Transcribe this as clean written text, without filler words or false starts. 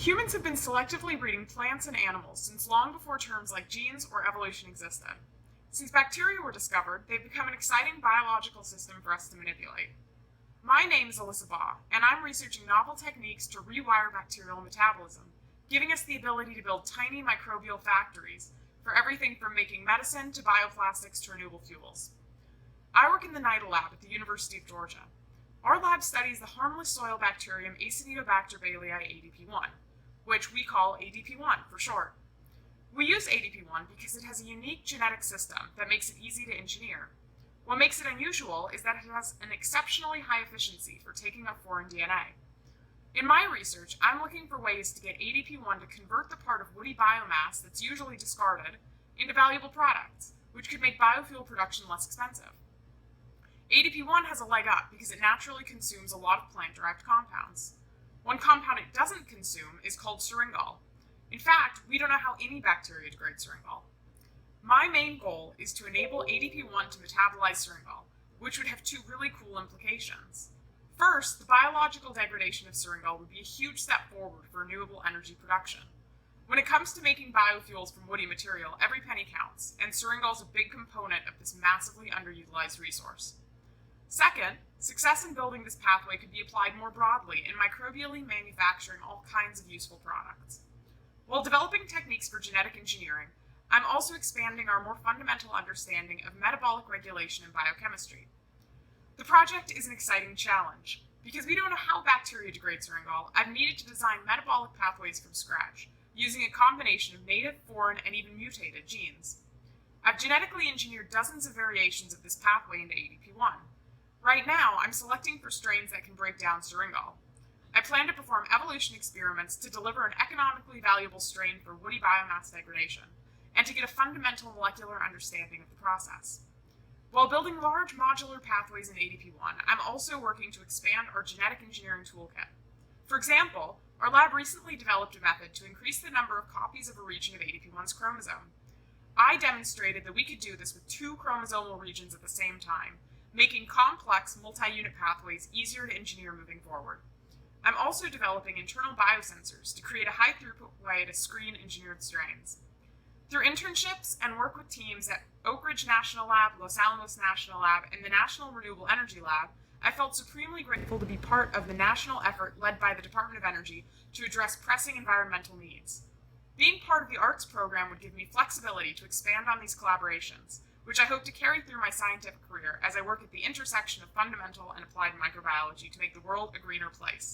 Humans have been selectively breeding plants and animals since long before terms like genes or evolution existed. Since bacteria were discovered, they've become an exciting biological system for us to manipulate. My name is Alyssa Baugh, and I'm researching novel techniques to rewire bacterial metabolism, giving us the ability to build tiny microbial factories for everything from making medicine to bioplastics to renewable fuels. I work in the NIDA lab at the University of Georgia. Our lab studies the harmless soil bacterium Acinetobacter baylyi ADP1, which we call ADP1 for short. We use ADP1 because it has a unique genetic system that makes it easy to engineer. What makes it unusual is that it has an exceptionally high efficiency for taking up foreign DNA. In my research, I'm looking for ways to get ADP1 to convert the part of woody biomass that's usually discarded into valuable products, which could make biofuel production less expensive. ADP1 has a leg up because it naturally consumes a lot of plant-derived compounds. One compound it doesn't consume is called syringol. In fact, we don't know how any bacteria degrade syringol. My main goal is to enable ADP1 to metabolize syringol, which would have two really cool implications. First, the biological degradation of syringol would be a huge step forward for renewable energy production. When it comes to making biofuels from woody material, every penny counts, and syringol is a big component of this massively underutilized resource. Second, success in building this pathway could be applied more broadly in microbially manufacturing all kinds of useful products. While developing techniques for genetic engineering, I'm also expanding our more fundamental understanding of metabolic regulation in biochemistry. The project is an exciting challenge. Because we don't know how bacteria degrade syringol, I've needed to design metabolic pathways from scratch, using a combination of native, foreign, and even mutated genes. I've genetically engineered dozens of variations of this pathway into ADP1. Right now, I'm selecting for strains that can break down syringol. I plan to perform evolution experiments to deliver an economically valuable strain for woody biomass degradation, and to get a fundamental molecular understanding of the process. While building large modular pathways in ADP1, I'm also working to expand our genetic engineering toolkit. For example, our lab recently developed a method to increase the number of copies of a region of ADP1's chromosome. I demonstrated that we could do this with two chromosomal regions at the same time, making complex multi-unit pathways easier to engineer moving forward. I'm also developing internal biosensors to create a high-throughput way to screen engineered strains. Through internships and work with teams at Oak Ridge National Lab, Los Alamos National Lab, and the National Renewable Energy Lab, I felt supremely grateful to be part of the national effort led by the Department of Energy to address pressing environmental needs. Being part of the ARCS program would give me flexibility to expand on these collaborations, which I hope to carry through my scientific career as I work at the intersection of fundamental and applied microbiology to make the world a greener place.